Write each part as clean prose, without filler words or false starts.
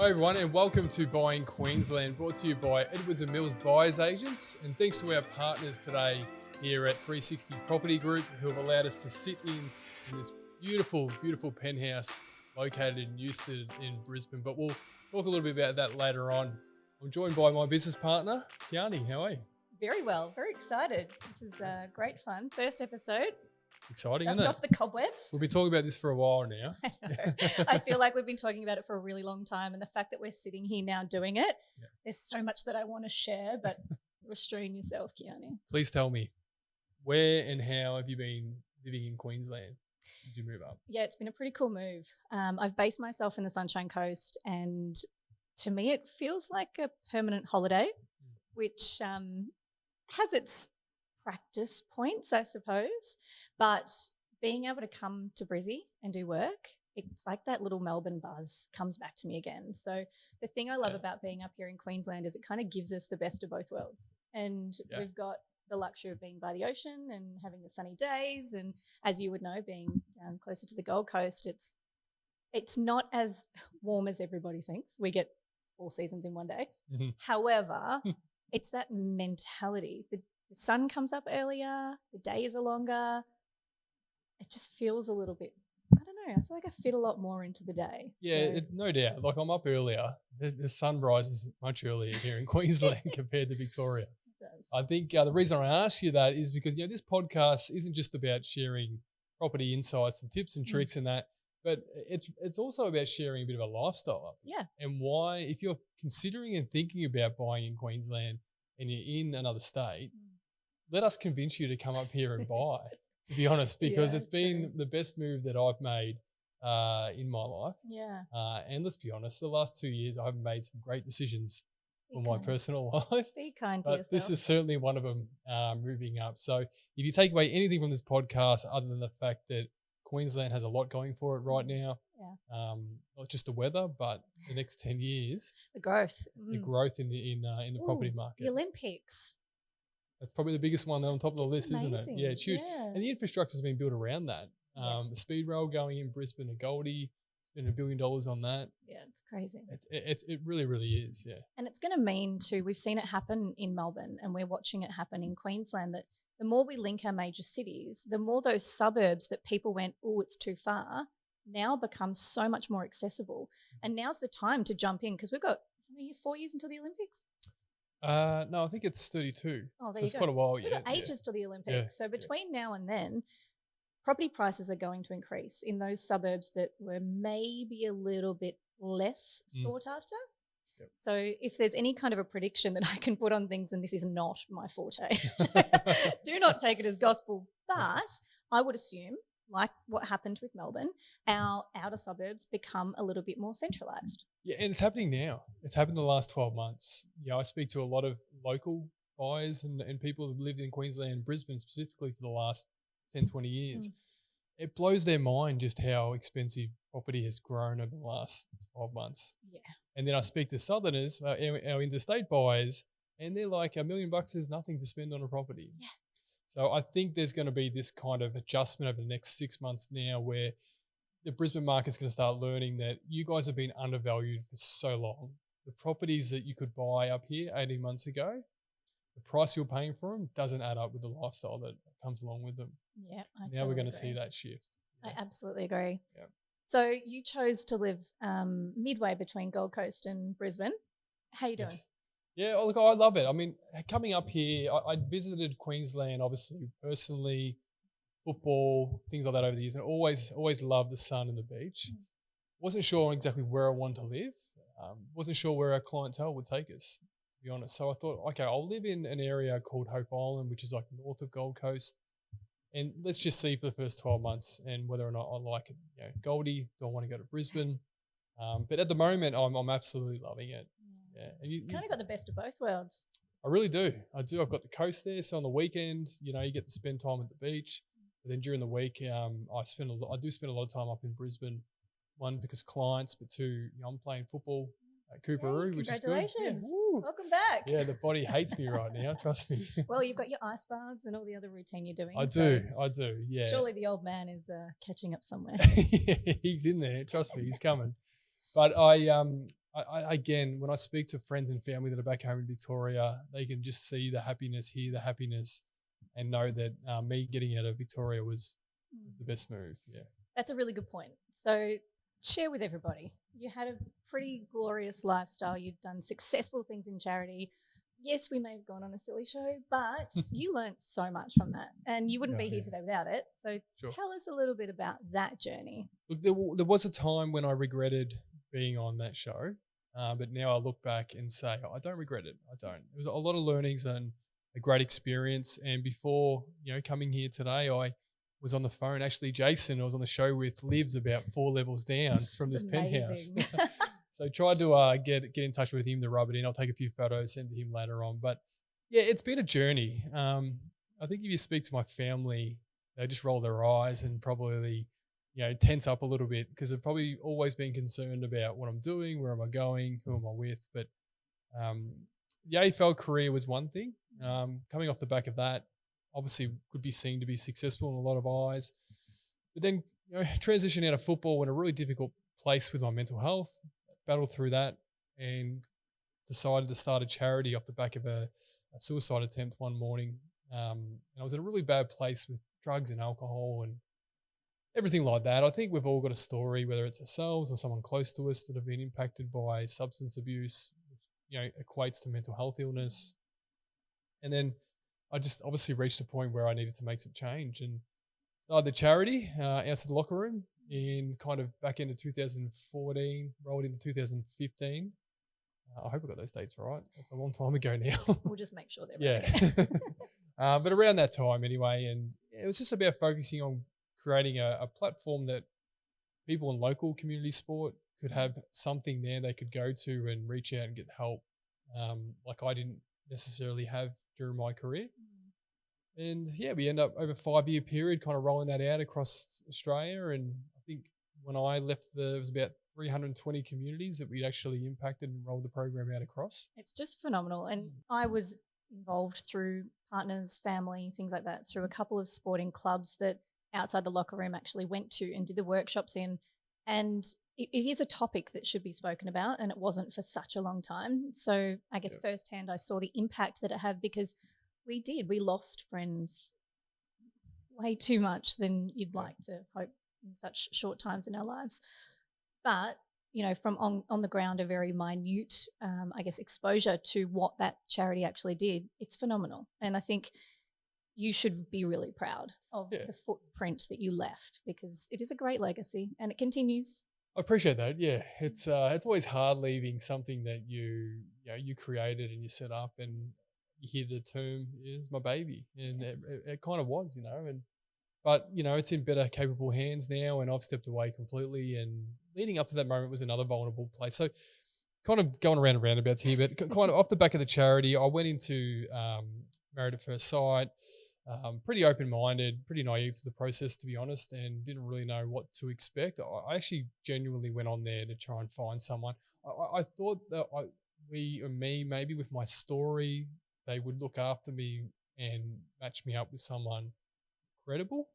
Hi everyone, and welcome to Buying Queensland, brought to you by Edwards and Mills Buyers Agents, and thanks to our partners today here at 360 Property Group, who have allowed us to sit in this beautiful penthouse located in Euston in Brisbane. But we'll talk a little bit about that later on. I'm joined by my business partner, Kiani. How are you? Very well, very excited. This is great fun. First episode. Exciting, Dust isn't it? off the cobwebs. We've been talking about this for a while now. I know. I feel like we've been talking about it for a really long time, and the fact that we're sitting here now doing it, there's so much that I want to share, but restrain yourself, Kiani. Please tell me, where and how have you been living in Queensland? Did you move up? Yeah, it's been a pretty cool move. I've based myself in the Sunshine Coast, and to me it feels like a permanent holiday, which has its practice points, I suppose, but being able to come to Brizzy and do work, it's like that little Melbourne buzz comes back to me again. So the thing I love about being up here in Queensland is it kind of gives us the best of both worlds, and we've got the luxury of being by the ocean and having the sunny days, and as you would know, being down closer to the Gold Coast, it's not as warm as everybody thinks. We get 4 seasons in one day. Mm-hmm. However, it's that mentality. The sun comes up earlier, the days are longer. It just feels a little bit, I don't know, I feel like I fit a lot more into the day. Yeah, no doubt. Like, I'm up earlier. The sun rises much earlier here in Queensland compared to Victoria. It does. I think the reason I ask you that is because, this podcast isn't just about sharing property insights and tips and tricks and that, but it's also about sharing a bit of a lifestyle up here. Yeah. And why, if you're considering and thinking about buying in Queensland and you're in another state, let us convince you to come up here and buy, to be honest, because it's been the best move that I've made in my life. Yeah. And let's be honest, the last 2 years I haven't made some great decisions for my personal life. Be kind to but yourself. This is certainly one of them, moving up. So if you take away anything from this podcast other than the fact that Queensland has a lot going for it right now, not just the weather, but the next 10 years. The growth. The growth in the property market. The Olympics. That's probably the biggest one on top of the list, amazing. Isn't it? Yeah, it's huge. Yeah. And the infrastructure has been built around that. The speed rail going in Brisbane to Goldie, spent $1 billion on that. Yeah, it's crazy. It really is, yeah. And it's going to mean too, we've seen it happen in Melbourne and we're watching it happen in Queensland, that the more we link our major cities, the more those suburbs that people went, oh, it's too far, now become so much more accessible. And now's the time to jump in, because we've got 4 years until the Olympics. No, I think it's 32. Oh, there so it's you go. quite a while. We've got ages till the Olympics. Yeah. So between now and then, property prices are going to increase in those suburbs that were maybe a little bit less sought after. Yep. So if there's any kind of a prediction that I can put on things, and this is not my forte, so do not take it as gospel, but I would assume, like what happened with Melbourne, our outer suburbs become a little bit more centralised. Yeah, and it's happening now. It's happened the last 12 months. I speak to a lot of local buyers and people who've lived in Queensland and Brisbane specifically for the last 10, 20 years. It blows their mind just how expensive property has grown over the last 12 months. Yeah. And then I speak to Southerners, our interstate buyers, and they're like, $1 million is nothing to spend on a property. Yeah. So I think there's going to be this kind of adjustment over the next 6 months now, where the Brisbane market's going to start learning that you guys have been undervalued for so long. The properties that you could buy up here 18 months ago, the price you're paying for them doesn't add up with the lifestyle that comes along with them. Yeah, now we're going to see that shift. I absolutely agree. Yeah. So you chose to live midway between Gold Coast and Brisbane. How you doing? Yes. Yeah, look, I love it. I mean, coming up here, I visited Queensland, obviously, personally, football, things like that over the years, and always loved the sun and the beach. Wasn't sure exactly where I wanted to live. Wasn't sure where our clientele would take us, to be honest. So I thought, okay, I'll live in an area called Hope Island, which is like north of Gold Coast, and let's just see for the first 12 months and whether or not I like it. Goldie, do I want to go to Brisbane? But at the moment, I'm absolutely loving it. Yeah, and you kind of got the best of both worlds. I really do. I do. I've got the coast there, so on the weekend, you get to spend time at the beach. But then during the week, I do spend a lot of time up in Brisbane. One, because clients, but two, I'm playing football at Cooperoo, which is good. Congratulations. Yeah, welcome back. Yeah, the body hates me right now, trust me. Well, you've got your ice baths and all the other routine you're doing. I do, yeah. Surely the old man is catching up somewhere. Yeah, he's in there, trust me, he's coming. But I Again, when I speak to friends and family that are back home in Victoria, they can just see the happiness, hear the happiness, and know that me getting out of Victoria was the best move. Yeah. That's a really good point. So share with everybody. You had a pretty glorious lifestyle. You've done successful things in charity. Yes, we may have gone on a silly show, but you learned so much from that, and you wouldn't be here today without it. So tell us a little bit about that journey. Look, there was a time when I regretted being on that show, but now I look back and say, I don't regret it. I don't. It was a lot of learnings and a great experience. And before, coming here today, I was on the phone. Actually, Jason, I was on the show with Livs about 4 levels down from this penthouse. So tried to get in touch with him to rub it in. I'll take a few photos, send to him later on. But yeah, it's been a journey. I think if you speak to my family, they just roll their eyes and probably, tense up a little bit because they've probably always been concerned about what I'm doing, where am I going, who am I with. But the AFL career was one thing. Coming off the back of that, obviously could be seen to be successful in a lot of eyes. But then, transitioning out of football in a really difficult place with my mental health, battled through that and decided to start a charity off the back of a suicide attempt one morning. And I was in a really bad place with drugs and alcohol and everything like that. I think we've all got a story, whether it's ourselves or someone close to us that have been impacted by substance abuse, which, equates to mental health illness. And then I just obviously reached a point where I needed to make some change and started the charity outside the locker room in kind of back into 2014, rolled into 2015. I hope I got those dates right. That's a long time ago now. We'll just make sure they're right. But around that time anyway, and it was just about focusing on creating a platform that people in local community sport could have something there they could go to and reach out and get help like I didn't necessarily have during my career. And yeah, we end up over a 5-year period kind of rolling that out across Australia. And I think when I left, there was about 320 communities that we'd actually impacted and rolled the program out across. It's just phenomenal. And I was involved through partners, family, things like that, through a couple of sporting clubs that outside the locker room actually went to and did the workshops in. And it is a topic that should be spoken about, and it wasn't for such a long time. So I guess firsthand I saw the impact that it had because we lost friends way too much than you'd like to hope in such short times in our lives. But, from on the ground, a very minute, I guess, exposure to what that charity actually did, it's phenomenal. And I think you should be really proud of the footprint that you left because it is a great legacy and it continues. I appreciate that. Yeah, it's always hard leaving something that you created and you set up, and you hear the term is my baby, and it kind of was, but it's in better capable hands now, and I've stepped away completely. And leading up to that moment was another vulnerable place. So, kind of going around and roundabouts here, but kind of off the back of the charity, I went into Married at First Sight. Pretty open-minded, pretty naive to the process, to be honest, and didn't really know what to expect. I actually genuinely went on there to try and find someone. I thought that maybe with my story, they would look after me and match me up with someone credible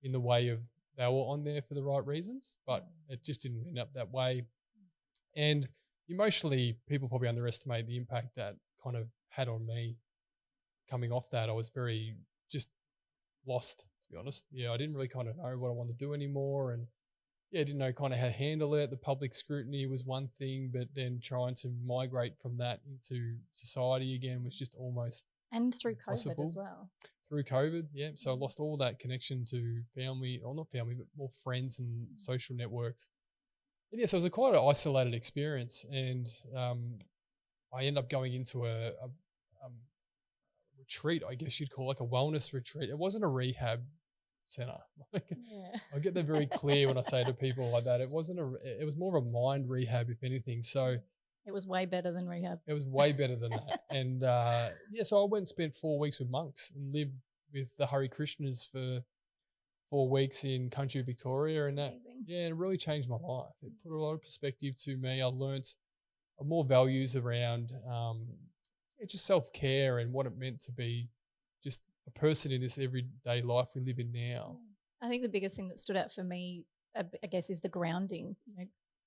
in the way of they were on there for the right reasons, but it just didn't end up that way. And emotionally, people probably underestimate the impact that kind of had on me. Coming off that, I was very just lost, to be honest. Yeah, I didn't really kind of know what I wanted to do anymore, and didn't know kind of how to handle it. The public scrutiny was one thing, but then trying to migrate from that into society again was just almost and through COVID impossible. As well. Through COVID, yeah. So I lost all that connection to family, or not family, but more friends and social networks. And so it was quite an isolated experience, and I ended up going into a retreat, I guess you'd call, like a wellness retreat. It wasn't a rehab center. I get that very clear when I say to people like that. It was more of a mind rehab, if anything. So it was way better than rehab. It was way better than that. And so I went and spent 4 weeks with monks and lived with the Hare Krishnas for 4 weeks in country Victoria, and that it really changed my life. It put a lot of perspective to me. I learnt more values around just self-care and what it meant to be just a person in this everyday life we live in now. I think the biggest thing that stood out for me, I guess, is the grounding.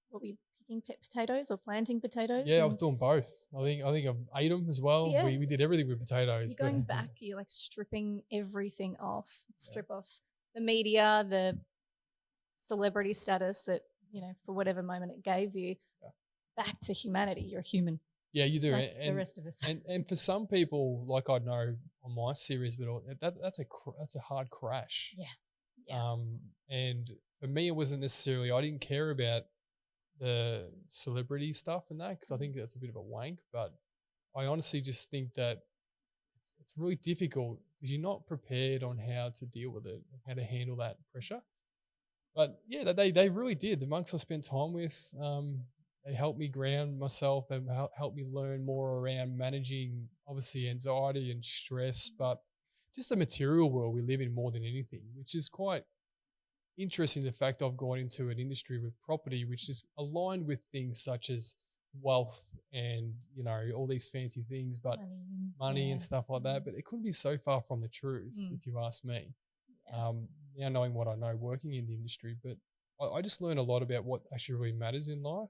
What were you picking potatoes or planting potatoes? Yeah, I was doing both. I think I've ate them as well. Yeah. We did everything with potatoes. You're going back, you're like stripping everything off, strip off the media, the celebrity status that, you know, for whatever moment it gave you, back to humanity. You're a human. Yeah, you do. Like the rest of us. And for some people, like I know on my series, but that's a hard crash. Yeah. And for me, it wasn't necessarily, I didn't care about the celebrity stuff and that, because I think that's a bit of a wank, but I honestly just think that it's really difficult because you're not prepared on how to deal with it, how to handle that pressure. But yeah, they really did. The monks I spent time with, they helped me ground myself. They helped me learn more around managing, obviously, anxiety and stress, but just the material world we live in more than anything, which is quite interesting. The fact I've gone into an industry with property, which is aligned with things such as wealth and, you know, all these fancy things, but money and stuff like that. But it couldn't be so far from the truth, if you ask me. Now knowing what I know working in the industry, but I just learned a lot about what actually really matters in life,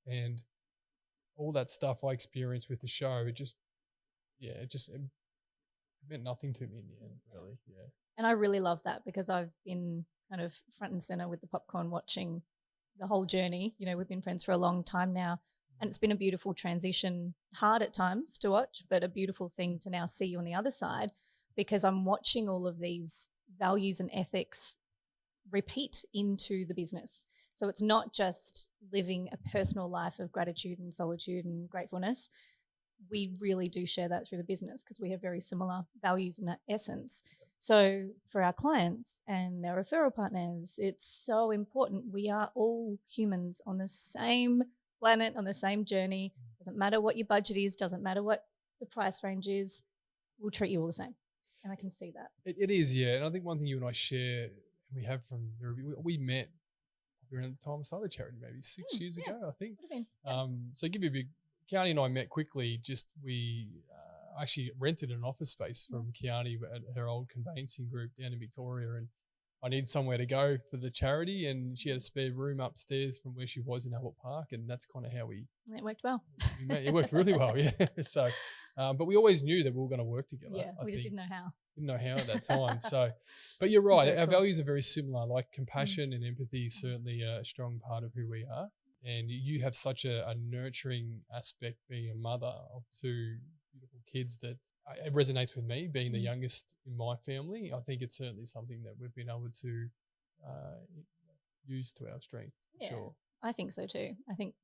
and all that stuff I experienced with the show. It meant nothing to me in the end, really. Yeah. And I really love that, because I've been kind of front and center with the popcorn watching the whole journey. You know, we've been friends for a long time now, and it's been a beautiful transition, hard at times to watch, but a beautiful thing to now see you on the other side, because I'm watching all of these values and ethics repeat into the business. So it's not just living a personal life of gratitude and solitude and gratefulness. We really do share that through the business, because we have very similar values in that essence. So for our clients and their referral partners, it's so important. We are all humans on the same planet, on the same journey. Doesn't matter what your budget is, doesn't matter what the price range is, we'll treat you all the same. And I can see that. It is, yeah. And I think one thing you and I share, we have from the review, we met around the time I started charity, maybe 6 years ago, I think. Would have been. So give you a big, Kiani and I met quickly. We actually rented an office space from Kiani at her old conveyancing group down in Victoria, and I needed somewhere to go for the charity, and she had a spare room upstairs from where she was in Albert Park, and that's kind of how It worked well. It worked really well, yeah. So, but we always knew that we were going to work together. Yeah, we just didn't know how. Didn't know how at that time. So, but you're right. Our cool. values are very similar. Like compassion and empathy is certainly a strong part of who we are. And you have such a nurturing aspect, being a mother of two beautiful kids, that it resonates with me, being the youngest in my family. I think it's certainly something that we've been able to use to our strength, for sure. I think so too. I think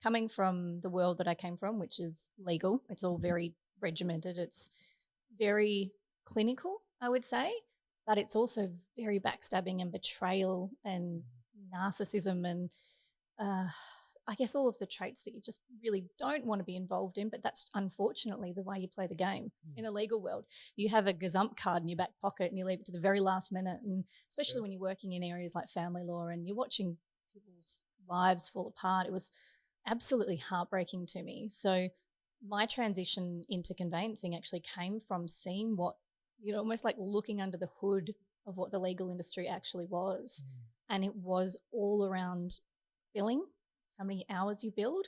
coming from the world that I came from, which is legal, it's all very regimented. It's very clinical, I would say, but it's also very backstabbing and betrayal and narcissism and I guess all of the traits that you just really don't want to be involved in, but that's unfortunately the way you play the game in the legal world. You have a gazump card in your back pocket and you leave it to the very last minute, and especially when you're working in areas like family law and you're watching people's lives fall apart. It was absolutely heartbreaking to me. So my transition into conveyancing actually came from seeing what, you know, almost like looking under the hood of what the legal industry actually was. And it was all around billing, how many hours you build,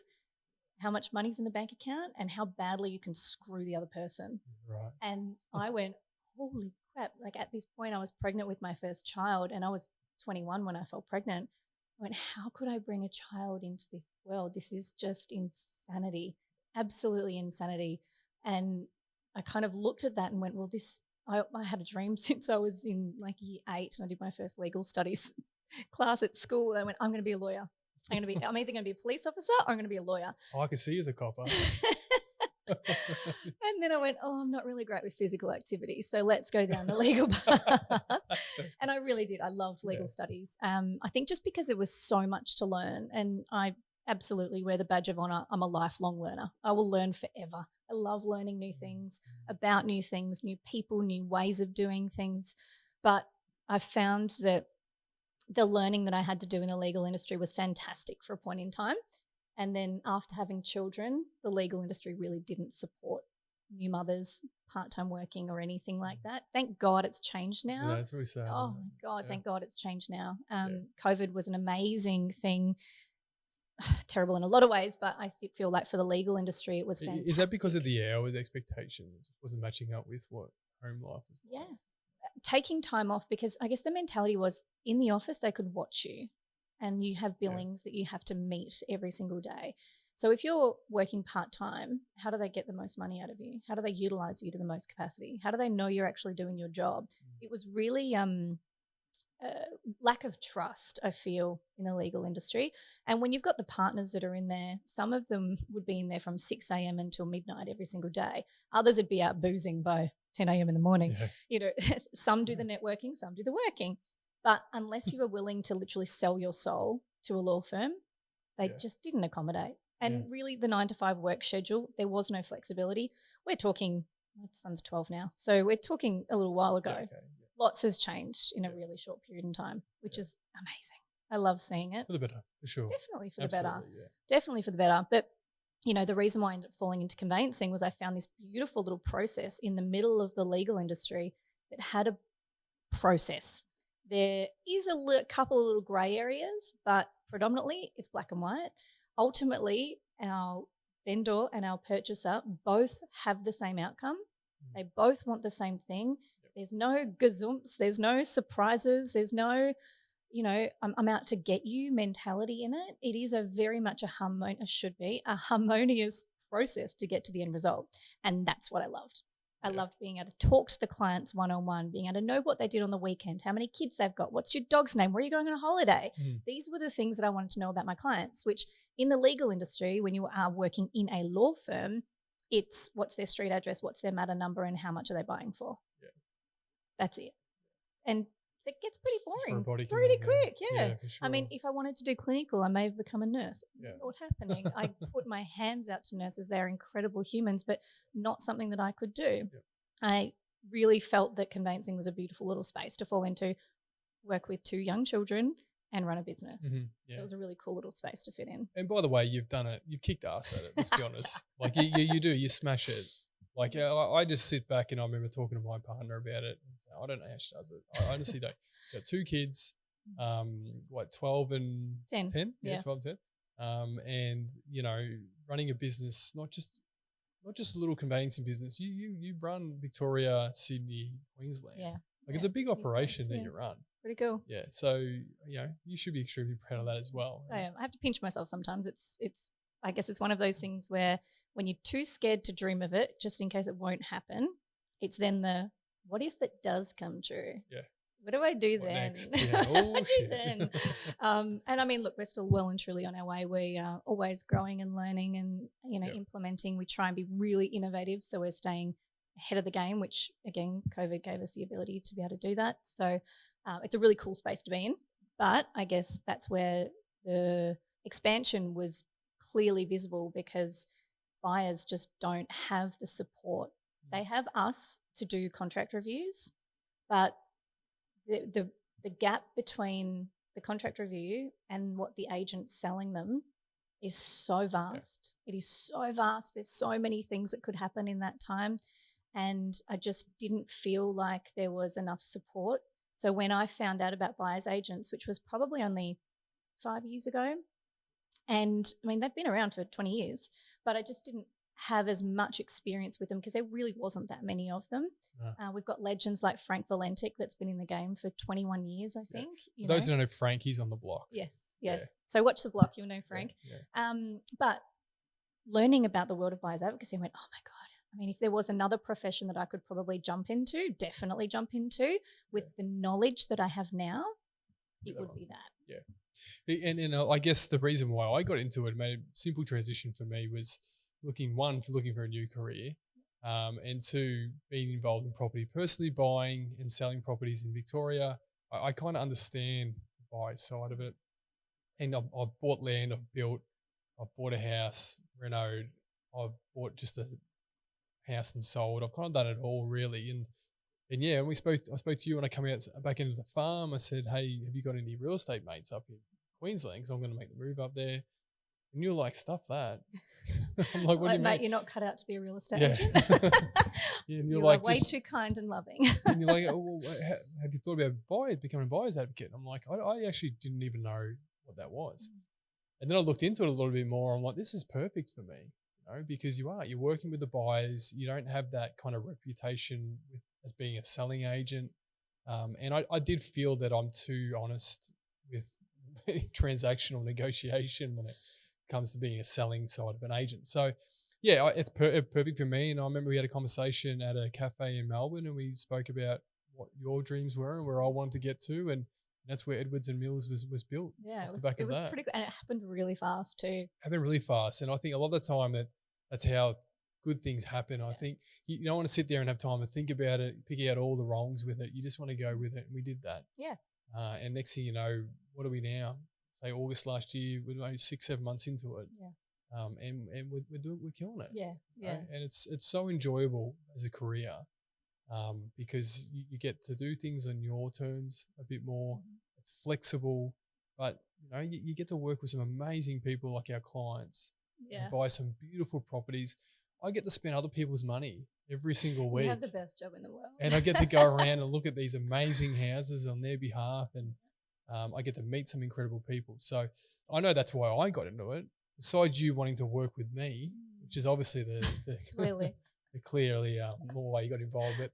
how much money's in the bank account, and how badly you can screw the other person. Right. And I went, holy crap. Like at this point I was pregnant with my first child, and I was 21 when I fell pregnant. I went, how could I bring a child into this world? This is just insanity, absolutely insanity. And I kind of looked at that and went, well, I had a dream since I was in like year 8 and I did my first legal studies class at school. I went, I'm going to be a lawyer. I'm either going to be a police officer or I'm going to be a lawyer. Oh, I can see you as a copper. And then I went, I'm not really great with physical activity, so let's go down the legal path. And I really did. I loved legal studies. I think just because it was so much to learn, and I absolutely wear the badge of honour. I'm a lifelong learner. I will learn forever. I love learning new things, about new things, new people, new ways of doing things. But I found that the learning that I had to do in the legal industry was fantastic for a point in time. And then after having children, the legal industry really didn't support new mothers, part-time working or anything like that. Thank God it's changed now. Yeah, that's really sad. Oh, my God, thank God it's changed now. COVID was an amazing thing. terrible in a lot of ways, but I feel like for the legal industry, it was fantastic. Is that because of the hours expectations wasn't matching up with what home life was like? Yeah. Taking time off, because I guess the mentality was in the office they could watch you and you have billings that you have to meet every single day. So if you're working part-time, how do they get the most money out of you? How do they utilize you to the most capacity? How do they know you're actually doing your job? It was really lack of trust, I feel, in the legal industry. And when you've got the partners that are in there, some of them would be in there from 6 a.m. until midnight every single day. Others would be out boozing by 10 a.m. in the morning. Yeah. You know, some do the networking, some do the working. But unless you were willing to literally sell your soul to a law firm, they just didn't accommodate. And really the 9-to-5 work schedule, there was no flexibility. We're talking, my son's 12 now, so we're talking a little while ago. Lots has changed in a really short period in time, which is amazing. I love seeing it. For the better, for sure. Definitely for the better. Yeah. Definitely for the better. But, you know, the reason why I ended up falling into conveyancing was I found this beautiful little process in the middle of the legal industry that had a process. There is a couple of little grey areas, but predominantly it's black and white. Ultimately, our vendor and our purchaser both have the same outcome. They both want the same thing. There's no gazumps, there's no surprises, there's no, you know, I'm out to get you mentality in it. It is a very much a harmonious process to get to the end result. And that's what I loved. I loved being able to talk to the clients one-on-one, being able to know what they did on the weekend, how many kids they've got, what's your dog's name, where are you going on a holiday? These were the things that I wanted to know about my clients, which in the legal industry, when you are working in a law firm, it's what's their street address, what's their matter number, and how much are they buying for. That's it. And it gets pretty boring pretty quick, yeah. Sure. I mean, if I wanted to do clinical, I may have become a nurse. What happening? I put my hands out to nurses. They're incredible humans, but not something that I could do. I really felt that conveyancing was a beautiful little space to fall into, work with 2 young children and run a business. So it was a really cool little space to fit in. And by the way, you've done it. You've kicked ass at it, let's be honest. Like you do. You smash it. Like I just sit back and I remember talking to my partner about it. I don't know how she does it. I honestly don't. Got 2 kids, 12 and 10? Yeah, 12 and 10. And, you know, running a business, not just a little conveyancing business. You run Victoria, Sydney, Queensland. Yeah. Like it's a big operation that you run. Pretty cool. Yeah. So, you know, you should be extremely proud of that as well. I am. I have to pinch myself sometimes. I guess it's one of those things where when you're too scared to dream of it, just in case it won't happen, it's then what if it does come true? Yeah. What do I do then? Next? Yeah. Oh, shit. Then? And I mean, look, we're still well and truly on our way. We are always growing and learning and, you know, implementing. We try and be really innovative. So we're staying ahead of the game, which again, COVID gave us the ability to be able to do that. So it's a really cool space to be in. But I guess that's where the expansion was clearly visible because buyers just don't have the support. They have us to do contract reviews, but the gap between the contract review and what the agent's selling them is so vast. It is so vast. There's so many things that could happen in that time, and I just didn't feel like there was enough support. So when I found out about buyer's agents, which was probably only 5 years ago, and I mean, they've been around for 20 years, but I just didn't have as much experience with them because there really wasn't that many of them. We've got legends like Frank Valentic that's been in the game for 21 years, I think. For those who don't know Frank, he's on the block. Yes. So watch the block, you'll know Frank. But learning about the world of buyer's advocacy, I went, oh my God. I mean, if there was another profession that I could probably definitely jump into with the knowledge that I have now, it would be that. Yeah. And I guess the reason why I got into it, made a simple transition for me, was looking for a new career, and 2, being involved in property, personally buying and selling properties in Victoria. I kind of understand the buy side of it. And I've bought land, I've bought a house, renoed, I've bought just a house and sold. I've kind of done it all really. And yeah, and I spoke to you when I come out back into the farm. I said, hey, have you got any real estate mates up in Queensland? Because I'm going to make the move up there. And you're like, stuff that. I'm like, what do you mate, mean? you're not cut out to be a real estate agent. And you're like, way too kind and loving. And you're like, oh, well, have you thought about becoming a buyer's advocate? And I'm like, I actually didn't even know what that was. And then I looked into it a little bit more. I'm like, this is perfect for me, because you're working with the buyers. You don't have that kind of reputation as being a selling agent. And I did feel that I'm too honest with transactional negotiation when it comes to being a selling side of an agent. So, yeah, it's perfect for me. And I remember we had a conversation at a cafe in Melbourne, and we spoke about what your dreams were and where I wanted to get to, and that's where Edwards and Mills was built. Yeah, it was pretty good, and it happened really fast too. Happened really fast, and I think a lot of the time that's how good things happen. I think you don't want to sit there and have time to think about it, pick out all the wrongs with it. You just want to go with it, and we did that. Yeah. And next thing you know, what are we now? Say August last year, we're only 6-7 months into it. Yeah. And we're killing it. Yeah. Yeah. Right? And it's so enjoyable as a career, because you get to do things on your terms a bit more. Mm-hmm. It's flexible, but you get to work with some amazing people like our clients. Yeah. And buy some beautiful properties. I get to spend other people's money every single week. You have the best job in the world. And I get to go around and look at these amazing houses on their behalf, and I get to meet some incredible people. So I know that's why I got into it. Besides you wanting to work with me, which is obviously the clearly more why you got involved. But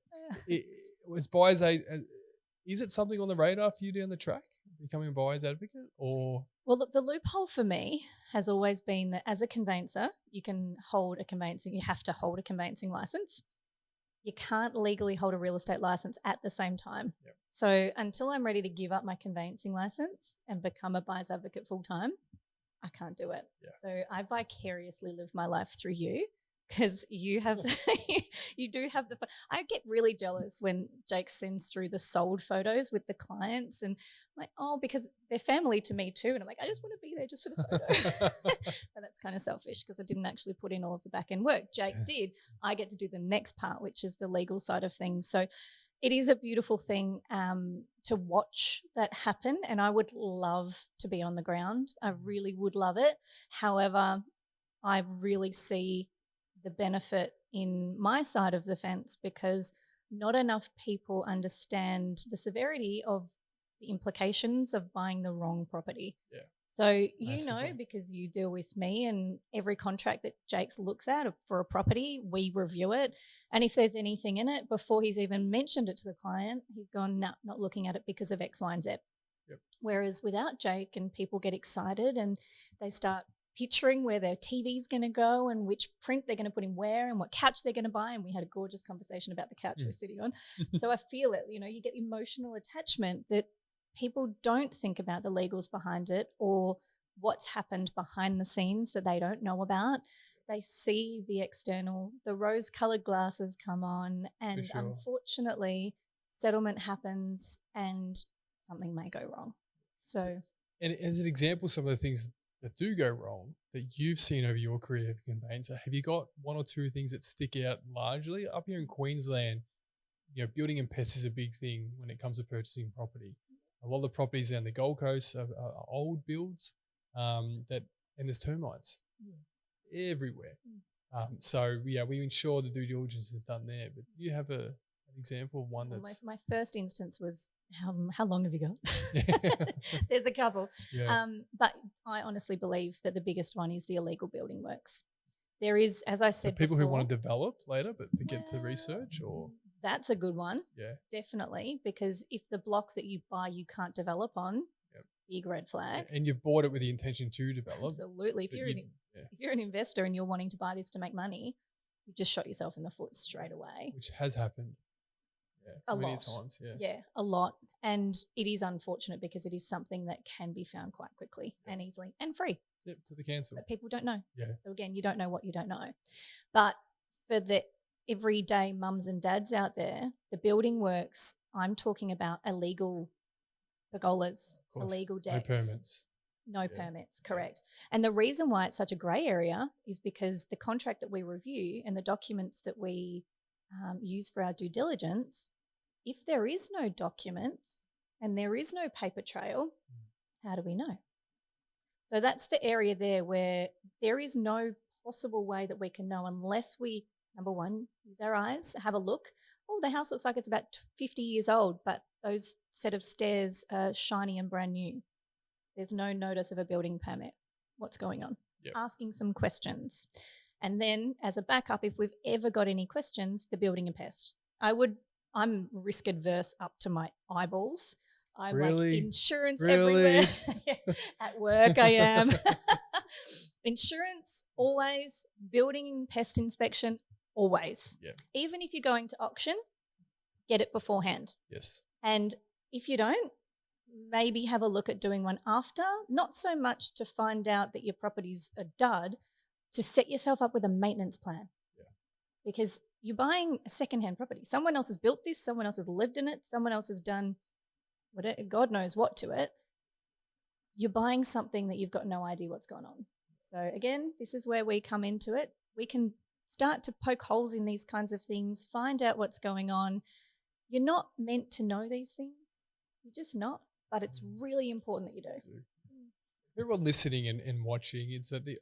it was buyers is it something on the radar for you down the track, becoming a buyer's advocate, or? Well, look, the loophole for me has always been that as a conveyancer, you have to hold a conveyancing license. You can't legally hold a real estate license at the same time. Yep. So until I'm ready to give up my conveyancing license and become a buyer's advocate full time, I can't do it. Yeah. So I vicariously live my life through you, because you have, you do have the fun. I get really jealous when Jake sends through the sold photos with the clients, and I'm like, oh, because they're family to me too. And I'm like, I just want to be there just for the photo. But that's kind of selfish, because I didn't actually put in all of the back end work. Jake did. I get to do the next part, which is the legal side of things. So it is a beautiful thing to watch that happen. And I would love to be on the ground. I really would love it. However, I really see the benefit in my side of the fence, because not enough people understand the severity of the implications of buying the wrong property. Yeah. So because you deal with me, and every contract that Jake's looks at for a property, we review it. And if there's anything in it, before he's even mentioned it to the client, he's gone, nah, not looking at it because of X, Y, and Z. Yep. Whereas without Jake, and people get excited and they start picturing where their TV's going to go and which print they're going to put in where and what couch they're going to buy. And we had a gorgeous conversation about the couch we're sitting on. So I feel it, you get emotional attachment that people don't think about the legals behind it, or what's happened behind the scenes that they don't know about. They see the external, the rose-colored glasses come on, and unfortunately settlement happens and something may go wrong. So, and as an example, some of the things that do go wrong that you've seen over your career as a conveyancer, have you got one or two things that stick out largely? Up here in Queensland, building and pests is a big thing when it comes to purchasing property. A lot of the properties down the Gold Coast are old builds, and there's termites everywhere. So we ensure the due diligence is done there. But do you have an example of one that's... My first instance was, how long have you got? There's a couple. Yeah. But I honestly believe that the biggest one is the illegal building works. There is, as I said people before, who want to develop later but forget to research, or... That's a good one. Yeah. Definitely. Because if the block that you buy you can't develop on, big red flag. And you've bought it with the intention to develop. Absolutely. If you're an investor and you're wanting to buy this to make money, you just shot yourself in the foot straight away. Which has happened. A many lot. Times. Yeah, a lot. And it is unfortunate, because it is something that can be found quite quickly and easily and free. Yep, to the council. But people don't know. Yeah. So again, you don't know what you don't know. But for the everyday mums and dads out there, the building works, I'm talking about illegal pergolas, illegal decks. No permits, correct. And the reason why it's such a grey area is because the contract that we review and the documents that we use for our due diligence, if there is no documents and there is no paper trail, how do we know? So that's the area there where there is no possible way that we can know unless we, number one, use our eyes, have a look. Oh, the house looks like it's about 50 years old, but those set of stairs are shiny and brand new. There's no notice of a building permit. what's going on, Yep. asking some questions. And then as a backup, if we've ever got any questions, the building and pest. I'm risk adverse up to my eyeballs. I'm Really? like insurance Really? everywhere. At work I am. Insurance always, building and pest inspection always. Yeah. Even if you're going to auction, get it beforehand. Yes. And if you don't, maybe have a look at doing one after, not so much to find out that your property's a dud, to set yourself up with a maintenance plan. Yeah. Because you're buying a secondhand property. Someone else has built this, someone else has lived in it, someone else has done whatever, God knows what to it. You're buying something that you've got no idea what's going on. So again, this is where we come into it. We can start to poke holes in these kinds of things, find out what's going on. You're not meant to know these things. You're just not. But it's really important that you do. Everyone listening and watching, it's that the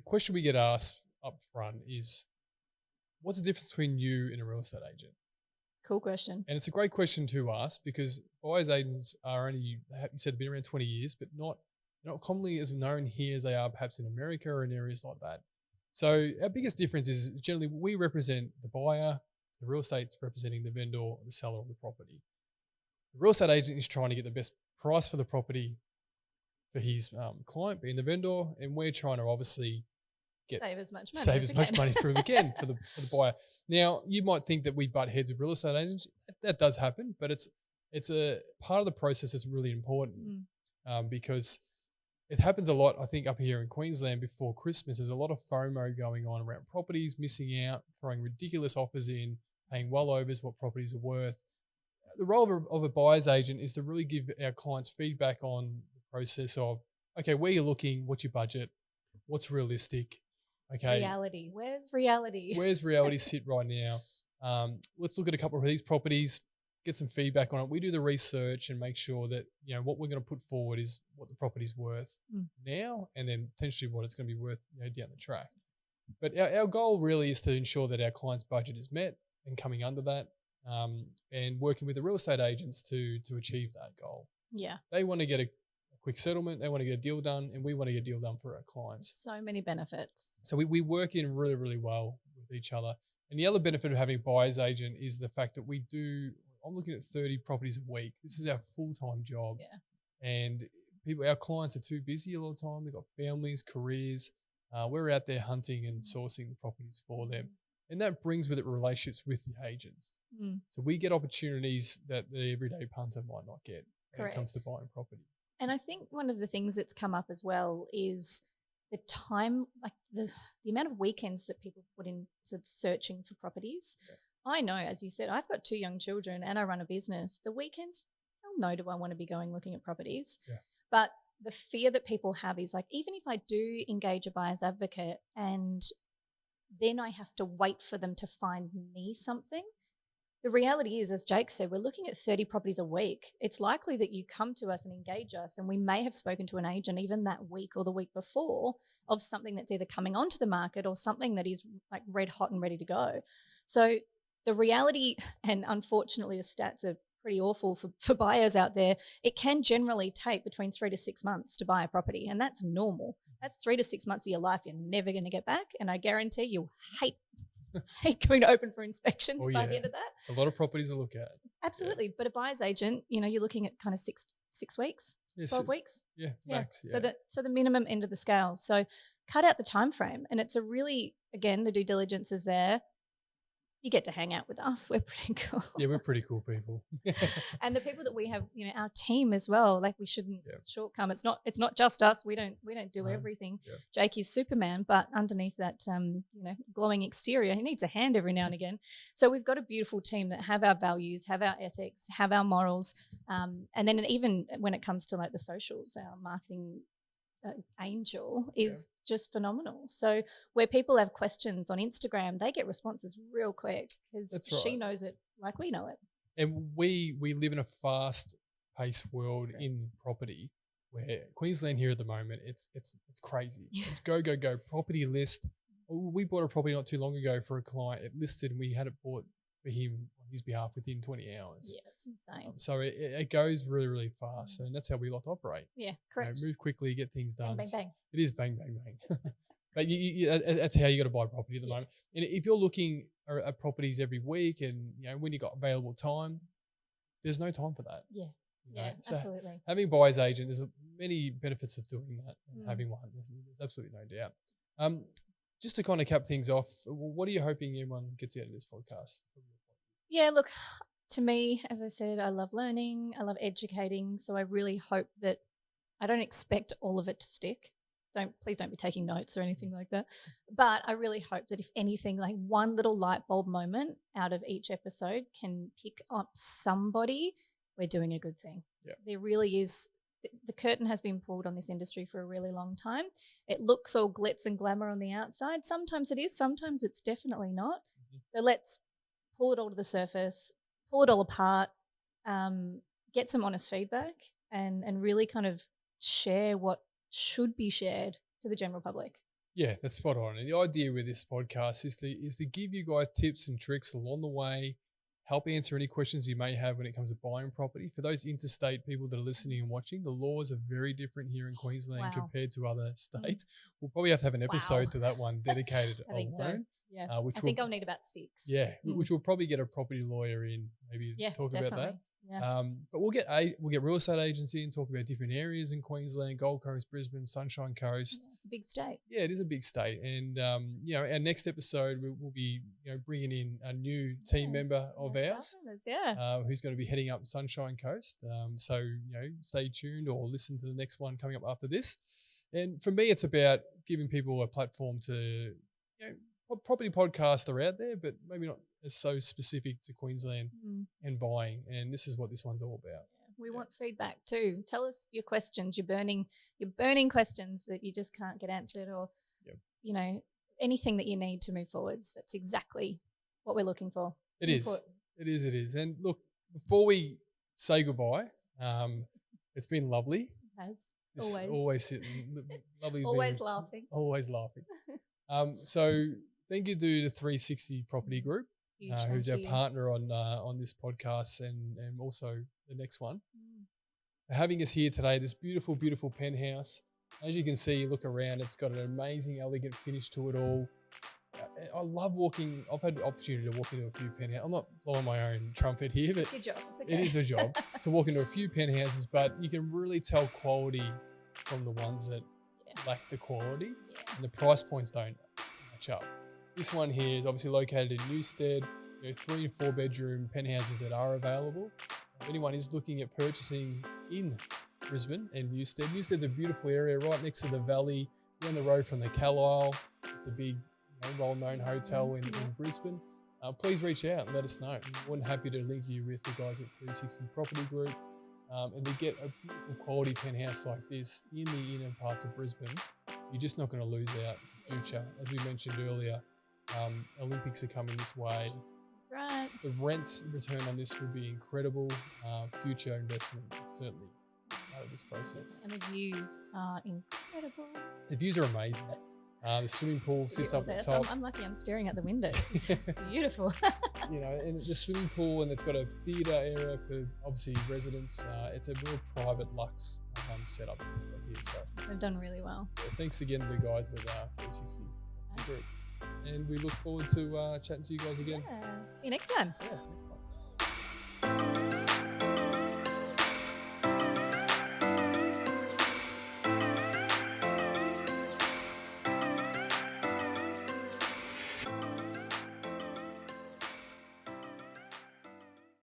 question we get asked up front is, what's the difference between you and a real estate agent? Cool question. And it's a great question to ask because buyer's agents are only, you said, been around 20 years, but not commonly as known here as they are perhaps in America or in areas like that. So our biggest difference is generally we represent the buyer, the real estate's representing the vendor or the seller of the property. The real estate agent is trying to get the best price for the property for his client, being the vendor, and we're trying to obviously save as much money for him again for the buyer. Now, you might think that we butt heads with real estate agents. That does happen, but it's a part of the process that's really important because it happens a lot, I think, up here in Queensland before Christmas. There's a lot of FOMO going on around properties, missing out, throwing ridiculous offers in, paying well overs what properties are worth. The role of a buyer's agent is to really give our clients feedback on the process of, okay, where you're looking, what's your budget, what's realistic, okay. Reality. Where's reality? Where's reality sit right now? Let's look at a couple of these properties, get some feedback on it. We do the research and make sure that, what we're going to put forward is what the property's worth now and then potentially what it's going to be worth down the track. But our goal really is to ensure that our client's budget is met and coming under that. And working with the real estate agents to achieve that goal. Yeah. They want to get a quick settlement. They want to get a deal done, and we want to get a deal done for our clients. So many benefits. So we work in really, really well with each other. And the other benefit of having a buyer's agent is the fact that I'm looking at 30 properties a week. This is our full-time job. Yeah. And our clients are too busy a lot of the time. They've got families, careers. We're out there hunting and sourcing the properties for them. And that brings with it relationships with the agents. So we get opportunities that the everyday punter might not get when it comes to buying property. And I think one of the things that's come up as well is the time, like the amount of weekends that people put into searching for properties. Yeah. I know, as you said, I've got 2 young children and I run a business. The weekends, hell no, do I want to be going looking at properties. Yeah. But the fear that people have is like, even if I do engage a buyer's advocate and then I have to wait for them to find me something. The reality is, as Jake said, we're looking at 30 properties a week. It's likely that you come to us and engage us, and we may have spoken to an agent even that week or the week before of something that's either coming onto the market or something that is like red hot and ready to go. So the reality, and unfortunately the stats are pretty awful for buyers out there, it can generally take between 3 to 6 months to buy a property, and that's normal. That's 3 to 6 months of your life you're never going to get back, and I guarantee you'll hate going to open for inspections by the end of that. It's a lot of properties to look at. Absolutely, but a buyer's agent, you're looking at kind of six weeks, 12 weeks. Yeah, max. Yeah. So the minimum end of the scale. So cut out the time frame, and it's a really, again, the due diligence is there. You get to hang out with us. We're pretty cool. Yeah, we're pretty cool people. And the people that we have, our team as well, like we shouldn't shortcome. It's not just us. We don't do everything. Yeah. Jake is Superman, but underneath that, glowing exterior, he needs a hand every now and again. So we've got a beautiful team that have our values, have our ethics, have our morals. And then even when it comes to like the socials, our marketing angel is just phenomenal. So where people have questions on Instagram, they get responses real quick because she knows it like we know it. And we live in a fast-paced world in property where Queensland here at the moment, it's crazy. It's go, property list. We bought a property not too long ago for a client. It listed and we had it bought for him on his behalf within 20 hours. Yeah, it's insane. So it goes really, really fast, and that's how we like to operate. Yeah, correct. Move quickly, get things done. Bang, bang, bang. It is bang, bang, bang. But that's how you got to buy property at the moment. And if you're looking at properties every week, and when you got available time, there's no time for that. Yeah. Yeah, so absolutely. Having a buyer's agent, there's many benefits of doing that. And having one, there's absolutely no doubt. Just to kind of cap things off, what are you hoping everyone gets out of this podcast? Yeah, look, to me, as I said, I love learning, I love educating. So I really hope that I don't expect all of it to stick. Please don't be taking notes or anything like that. But I really hope that if anything, like one little light bulb moment out of each episode can pick up somebody, we're doing a good thing. Yeah. There really is. The curtain has been pulled on this industry for a really long time. It looks all glitz and glamour on the outside. Sometimes it is, sometimes it's definitely not. So let's pull it all to the surface, pull it all apart, get some honest feedback and really kind of share what should be shared to the general public. Yeah, that's spot on. And the idea with this podcast is to give you guys tips and tricks along the way, help answer any questions you may have when it comes to buying property. For those interstate people that are listening and watching, the laws are very different here in Queensland compared to other states. We'll probably have to have an episode to that one dedicated I think alone. So. Yeah, I think I'll need about 6. Yeah, which we'll probably get a property lawyer in, maybe talk about that. Yeah. But we'll get real estate agents in, talk about different areas in Queensland, Gold Coast, Brisbane, Sunshine Coast. Yeah, it's a big state. Yeah, it is a big state. And, our next episode, we'll be bringing in a new team member of ours who's going to be heading up Sunshine Coast. So, stay tuned or listen to the next one coming up after this. And for me, it's about giving people a platform to, property podcasts are out there, but maybe not as so specific to Queensland and buying. And this is what this one's all about. We want feedback too. Tell us your questions, your burning questions that you just can't get answered, or anything that you need to move forwards. That's exactly what we're looking for. It is. And look, before we say goodbye, it's been lovely. It has. Always sitting, lovely. Always laughing. Always laughing. So thank you to the 360 Property Group, who's our partner on this podcast and also the next one. For having us here today, this beautiful, beautiful penthouse. As you can see, look around, it's got an amazing, elegant finish to it all. I love walking. I've had the opportunity to walk into a few penthouses. I'm not blowing my own trumpet here, but it's your job. It's okay. It is a job to walk into a few penthouses, but you can really tell quality from the ones that lack the quality, and the price points don't match up. This one here is obviously located in Newstead. 3 and 4 bedroom penthouses that are available. If anyone is looking at purchasing in Brisbane and Newstead, Newstead's a beautiful area right next to the valley, down the road from the Carlisle. It's a big, well-known hotel in Brisbane. Please reach out and let us know. We're happy to link you with the guys at 360 Property Group. And to get a beautiful quality penthouse like this in the inner parts of Brisbane, you're just not going to lose out in the future. As we mentioned earlier, Olympics are coming this way. That's right. The rent return on this will be incredible. Future investment, certainly out of this process. And the views are incredible. The views are amazing. The swimming pool sits up at the top. I'm lucky I'm staring out the windows. It's beautiful. And the swimming pool, and it's got a theatre area for obviously residents. It's a real private luxe setup here. So they've done really well. Thanks again to the guys at 360 Group. And we look forward to chatting to you guys again. Yeah. See you next time. Yeah.